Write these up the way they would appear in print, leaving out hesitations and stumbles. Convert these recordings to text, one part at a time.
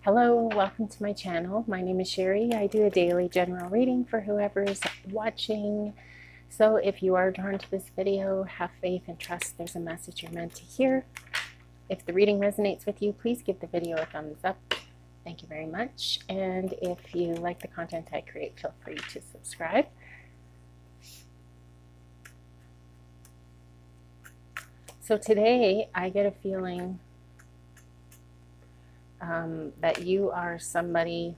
Hello, welcome to my channel. My name is Sherry. I do a daily general reading for whoever's watching. So if you are drawn to this video, have faith and trust there's a message you're meant to hear. If the reading resonates with you, please give the video a thumbs up. Thank you very much. And if you like the content I create, feel free to subscribe. So today I get a feeling that you are somebody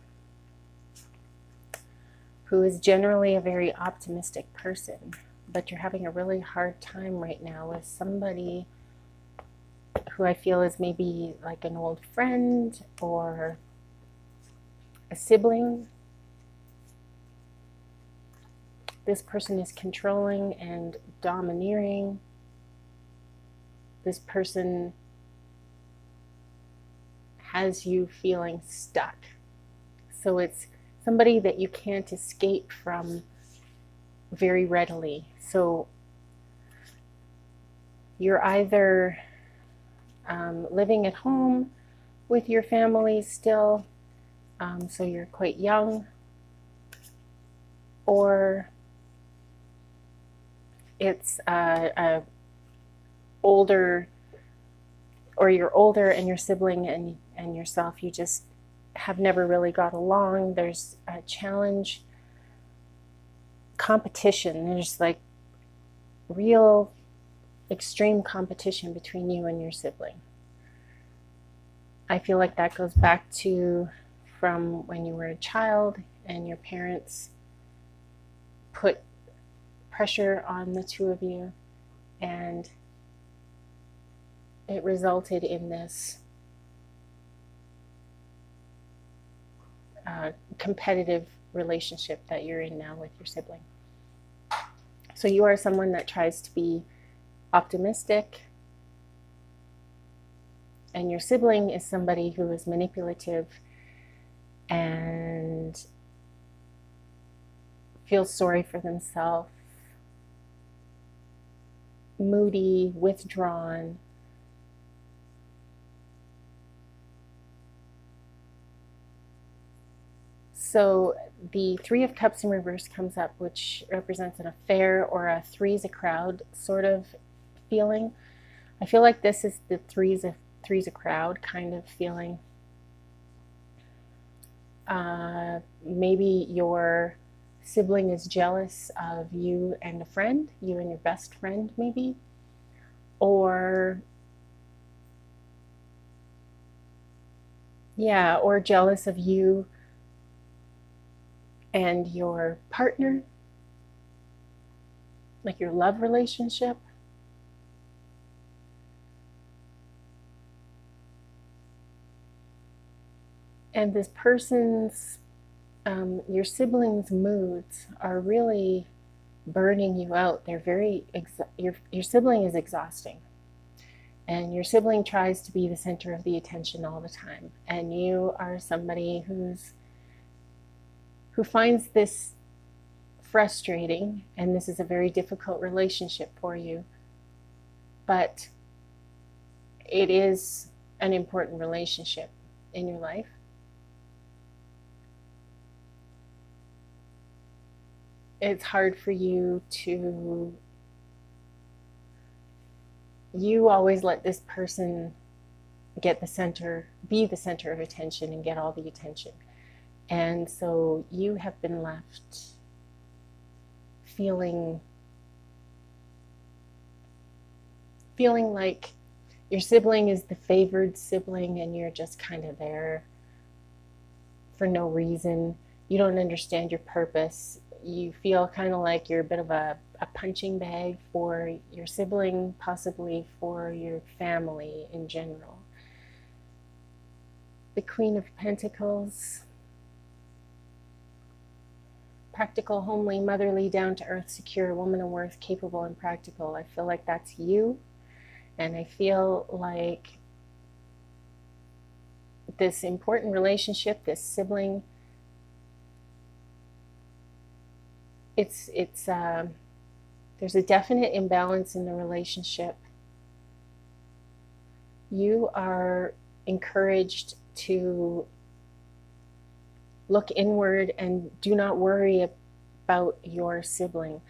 who is generally a very optimistic person, but you're having a really hard time right now with somebody who I feel is maybe like an old friend or a sibling. This person is controlling and domineering. This person has you feeling stuck. So it's somebody that you can't escape from very readily. So you're either living at home with your family still, so you're quite young, or it's older, or you're older and your sibling and yourself, you just have never really got along. There's a challenge, competition. There's like real extreme competition between you and your sibling. I feel like that goes back to from when you were a child and your parents put pressure on the two of you, and it resulted in this competitive relationship that you're in now with your sibling. So you are someone that tries to be optimistic, and your sibling is somebody who is manipulative and feels sorry for themselves, moody, withdrawn. So the Three of Cups in reverse comes up, which represents an affair or a three's a crowd sort of feeling. I feel like this is the three's a crowd kind of feeling. Maybe your sibling is jealous of you and a friend, you and your best friend maybe, or jealous of you and your partner, like your love relationship. And this person's, your sibling's moods are really burning you out. They're very, your sibling is exhausting. And your sibling tries to be the center of the attention all the time. And you are somebody who finds this frustrating, and this is a very difficult relationship for you, but it is an important relationship in your life. It's hard for you to, you always let this person get the center, be the center of attention and get all the attention. And so you have been left feeling like your sibling is the favored sibling and you're just kind of there for no reason. You don't understand your purpose. You feel kind of like you're a bit of a punching bag for your sibling, possibly for your family in general. The Queen of Pentacles. Practical, homely, motherly, down-to-earth, secure, woman of worth, capable and practical. I feel like that's you. And I feel like this important relationship, this sibling, there's a definite imbalance in the relationship. You are encouraged to look inward and do not worry about your sibling.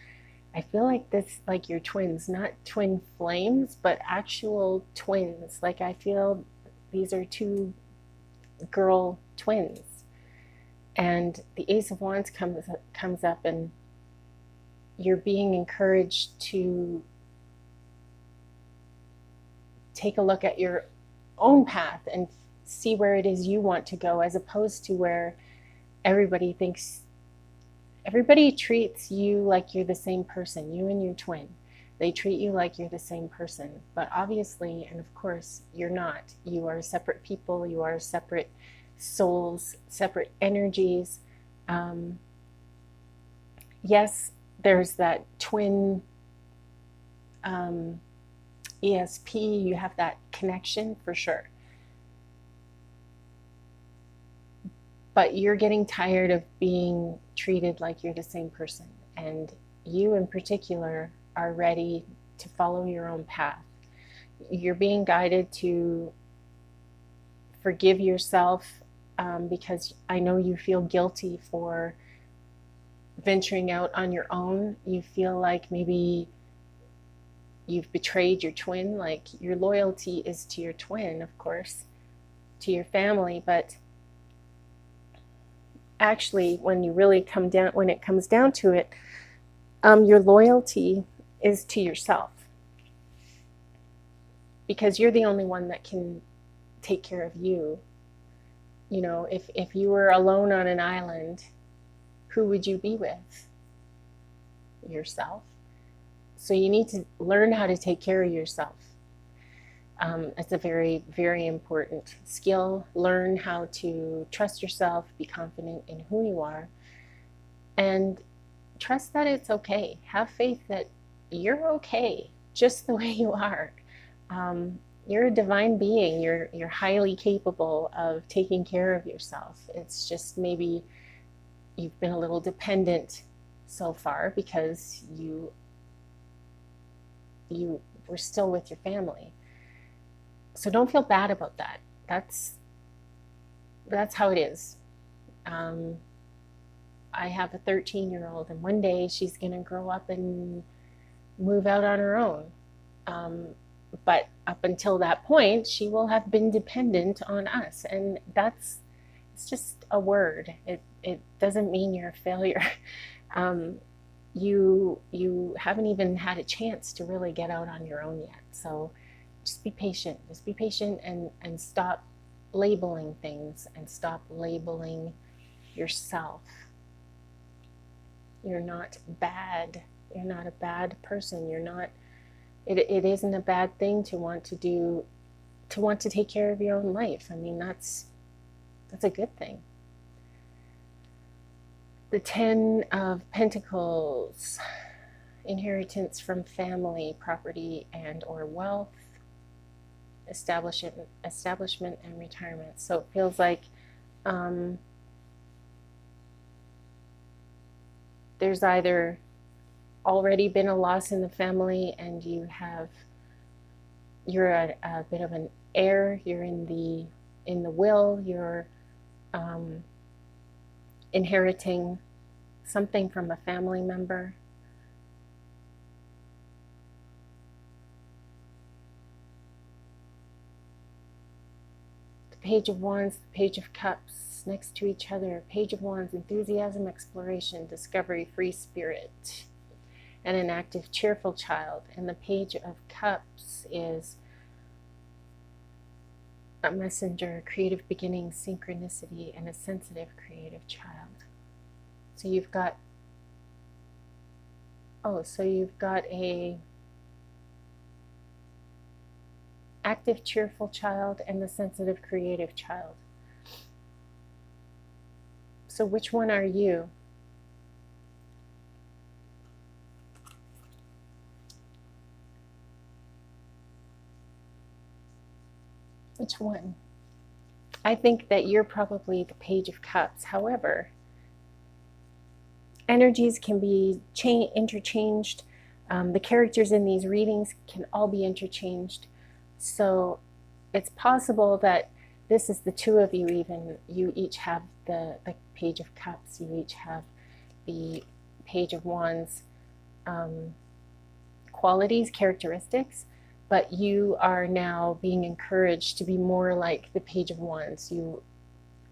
I feel like this, like your twins, not twin flames, but actual twins. Like I feel these are two girl twins. And the Ace of Wands comes up, and you're being encouraged to take a look at your own path and see where it is you want to go, as opposed to where everybody treats you like you're the same person, you and your twin. They treat you like you're the same person, but obviously, and of course, you're not. You are separate people, you are separate souls, separate energies. Yes, there's that twin ESP, you have that connection for sure. But you're getting tired of being treated like you're the same person. And you in particular are ready to follow your own path. You're being guided to forgive yourself, because I know you feel guilty for venturing out on your own. You feel like maybe you've betrayed your twin. Like your loyalty is to your twin, of course, to your family, but actually when it comes down to it, your loyalty is to yourself, because you're the only one that can take care of you. You know, if you were alone on an island, who would you be with? Yourself. So you need to learn how to take care of yourself. It's a very, very important skill. Learn how to trust yourself, be confident in who you are, and trust that it's okay. Have faith that you're okay just the way you are. You're a divine being. You're highly capable of taking care of yourself. It's just maybe you've been a little dependent so far because you were still with your family. So don't feel bad about that. That's how it is. I have a 13-year-old, and one day she's going to grow up and move out on her own. But up until that point, she will have been dependent on us, and it's just a word. It doesn't mean you're a failure. You haven't even had a chance to really get out on your own yet. So just be patient. Just be patient and stop labeling things, and stop labeling yourself. You're not bad. You're not a bad person. You're not. It isn't a bad thing to want to take care of your own life. I mean, that's a good thing. The 10 of Pentacles, inheritance from family, property and or wealth, establishment and retirement. So it feels like there's either already been a loss in the family and you're a bit of an heir, you're in the will, you're inheriting something from a family member. The Page of Wands, the Page of Cups next to each other. Page of Wands, enthusiasm, exploration, discovery, free spirit, and an active, cheerful child. And the Page of Cups is a messenger, creative beginning, synchronicity, and a sensitive, creative child. So you've got a active, cheerful child and the sensitive, creative child. So which one are you? Which one? I think that you're probably the Page of Cups. However, energies can be interchanged. The characters in these readings can all be interchanged. So it's possible that this is the two of you even. You each have the Page of Cups, you each have the Page of Wands qualities, characteristics, but you are now being encouraged to be more like the Page of Wands. You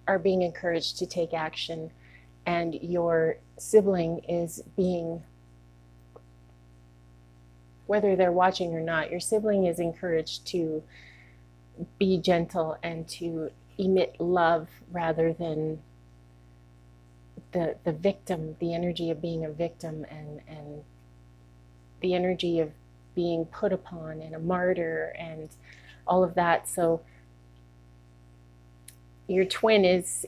are being encouraged to take action, and your sibling is being, whether they're watching or not, your sibling is encouraged to be gentle and to emit love rather than the victim, the energy of being a victim, and the energy of being put upon and a martyr and all of that. So your twin is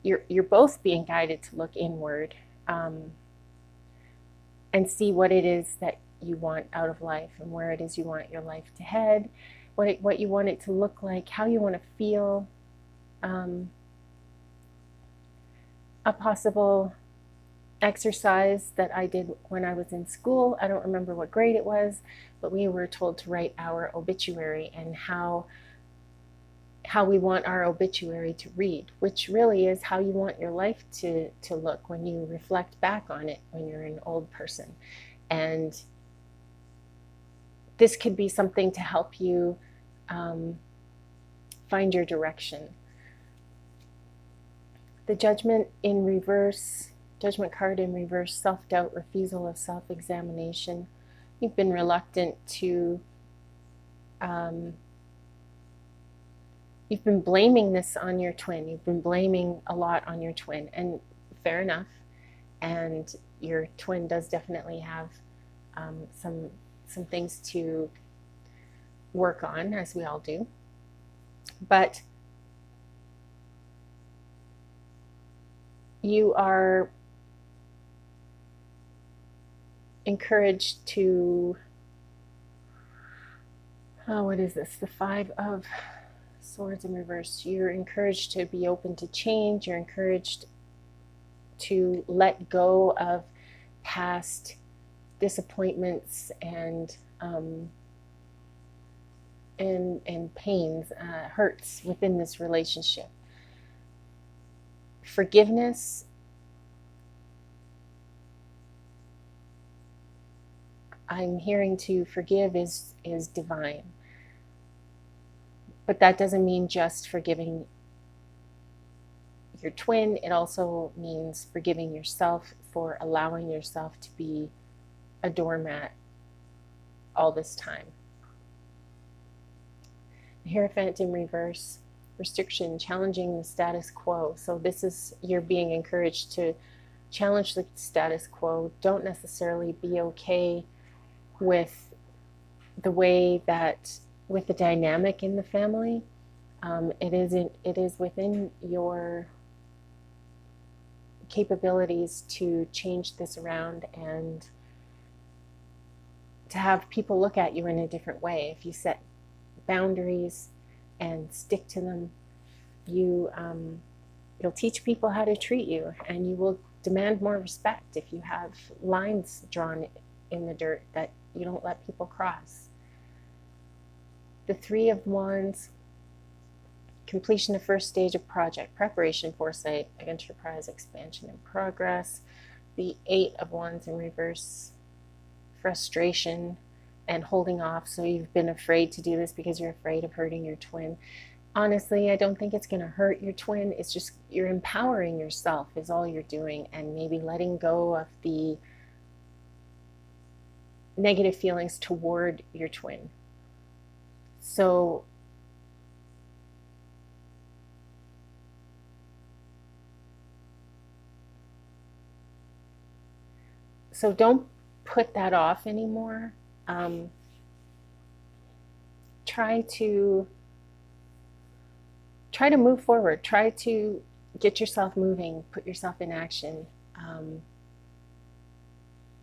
you're both being guided to look inward and see what it is that you want out of life and where it is you want your life to head, what you want it to look like, how you want to feel. A possible exercise that I did when I was in school, I don't remember what grade it was, but we were told to write our obituary and how we want our obituary to read, which really is how you want your life to look when you reflect back on it when you're an old person. And this could be something to help you find your direction. The Judgment in reverse, Judgment card in reverse, self-doubt, refusal of self-examination. You've been reluctant to, you've been blaming this on your twin. You've been blaming a lot on your twin, and fair enough. And your twin does definitely have some things to work on, as we all do. But you are encouraged to, what is this? The Five of Swords in reverse. You're encouraged to be open to change. You're encouraged to let go of past disappointments and pains, hurts within this relationship. Forgiveness, I'm hearing to forgive is divine. But that doesn't mean just forgiving your twin. It also means forgiving yourself for allowing yourself to be a doormat all this time. The Hierophant in reverse, restriction, challenging the status quo. So this is, you're being encouraged to challenge the status quo. Don't necessarily be okay with the way that, with the dynamic in the family. It is within your capabilities to change this around and to have people look at you in a different way. If you set boundaries and stick to them, you'll teach people how to treat you, and you will demand more respect if you have lines drawn in the dirt that you don't let people cross. The Three of Wands, completion of first stage of project, preparation, foresight, enterprise, expansion, and progress. The Eight of Wands in reverse, frustration and holding off. So you've been afraid to do this because you're afraid of hurting your twin. Honestly, I don't think it's going to hurt your twin. It's just you're empowering yourself is all you're doing, and maybe letting go of the negative feelings toward your twin. So don't put that off anymore. Try to move forward. Try to get yourself moving, put yourself in action.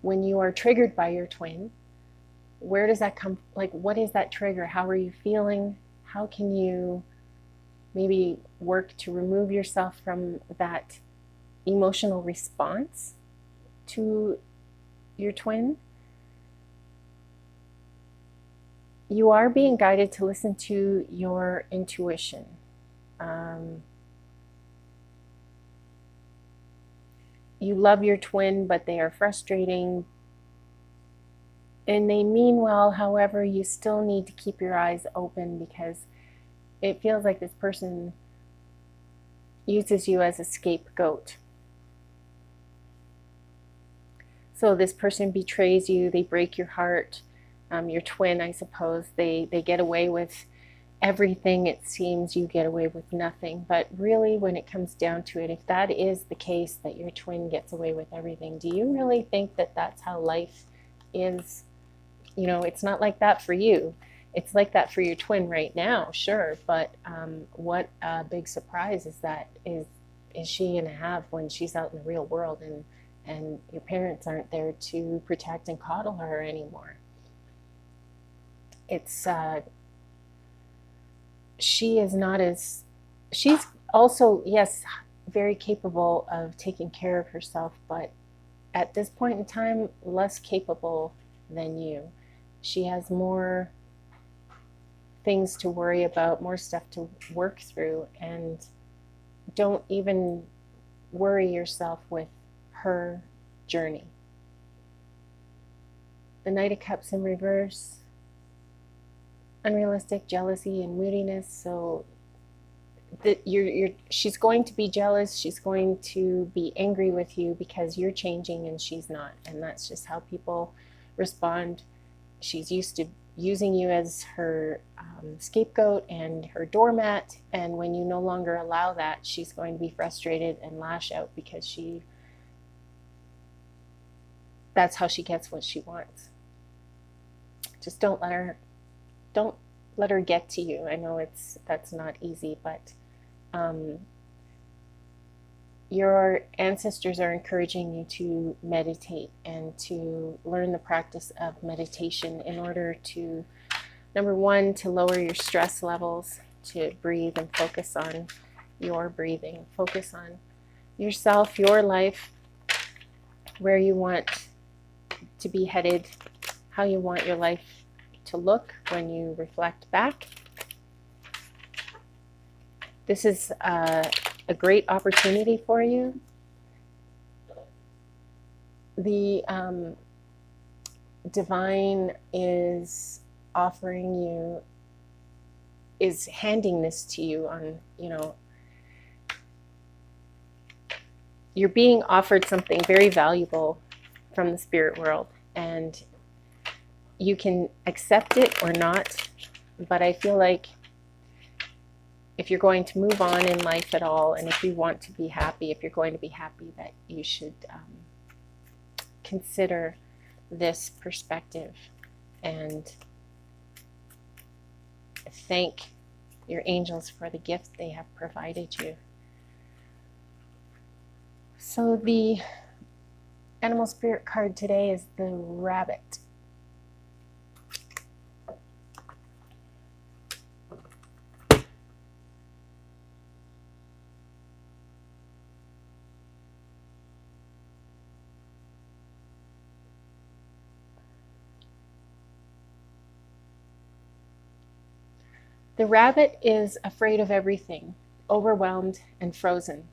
When you are triggered by your twin, where does that come? Like, what is that trigger? How are you feeling? How can you maybe work to remove yourself from that emotional response to your twin? You are being guided to listen to your intuition. you love your twin, but they are frustrating and they mean well. However, you still need to keep your eyes open because it feels like this person uses you as a scapegoat. So this person betrays you, they break your heart. Your twin, I suppose, they get away with everything. It seems you get away with nothing. But really, when it comes down to it, if that is the case, that your twin gets away with everything, do you really think that that's how life is? You know, it's not like that for you. It's like that for your twin right now, sure. But what a big surprise is she going to have when she's out in the real world and your parents aren't there to protect and coddle her anymore? It's she's also, yes, very capable of taking care of herself, but at this point in time, less capable than you. She has more things to worry about, more stuff to work through, and don't even worry yourself with her journey. The Knight of Cups in reverse, unrealistic jealousy and moodiness. So that she's going to be jealous, she's going to be angry with you because you're changing and she's not, and that's just how people respond. She's used to using you as her scapegoat and her doormat, and when you no longer allow that, she's going to be frustrated and lash out because that's how she gets what she wants. Just don't let her get to you. I know that's not easy, but your ancestors are encouraging you to meditate and to learn the practice of meditation in order to, number one, to lower your stress levels, to breathe and focus on your breathing, focus on yourself, your life, where you want to be headed, how you want your life to look when you reflect back. This is a great opportunity for you. The divine is handing this to you on, you're being offered something very valuable from the spirit world, and you can accept it or not, but I feel like if you're going to move on in life at all, and if you want to be happy, if you're going to be happy, that you should consider this perspective and thank your angels for the gift they have provided you. So the animal spirit card today is the rabbit. The rabbit is afraid of everything, overwhelmed and frozen.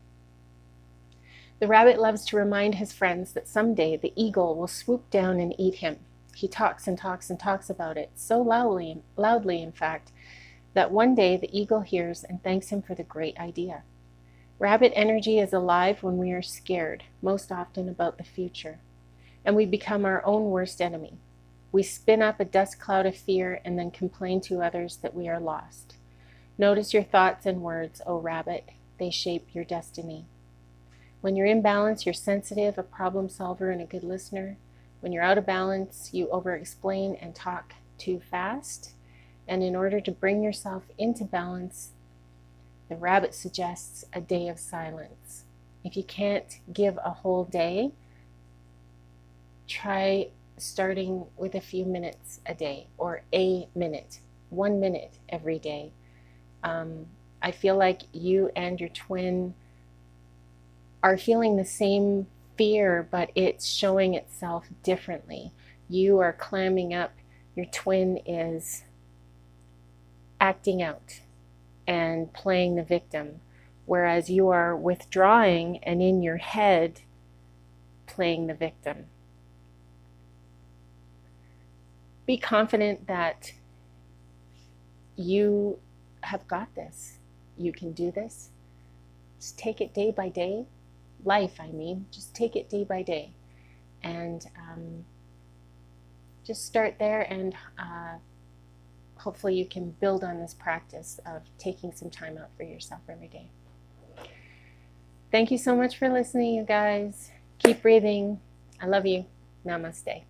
The rabbit loves to remind his friends that someday the eagle will swoop down and eat him. He talks and talks and talks about it, so loudly in fact, that one day the eagle hears and thanks him for the great idea. Rabbit energy is alive when we are scared, most often about the future, and we become our own worst enemy. We spin up a dust cloud of fear and then complain to others that we are lost. Notice your thoughts and words, O rabbit. They shape your destiny. When you're in balance, you're sensitive, a problem solver, and a good listener. When you're out of balance, you over-explain and talk too fast. And in order to bring yourself into balance, the rabbit suggests a day of silence. If you can't give a whole day, try starting with a few minutes a day, or a minute, 1 minute every day. I feel like you and your twin are feeling the same fear, but it's showing itself differently. You are clamming up, your twin is acting out and playing the victim, whereas you are withdrawing and in your head playing the victim. Be confident that you have got this. You can do this. Just take it day by day. Life, I mean. Just take it day by day. And just start there, and hopefully you can build on this practice of taking some time out for yourself every day. Thank you so much for listening, you guys. Keep breathing. I love you. Namaste.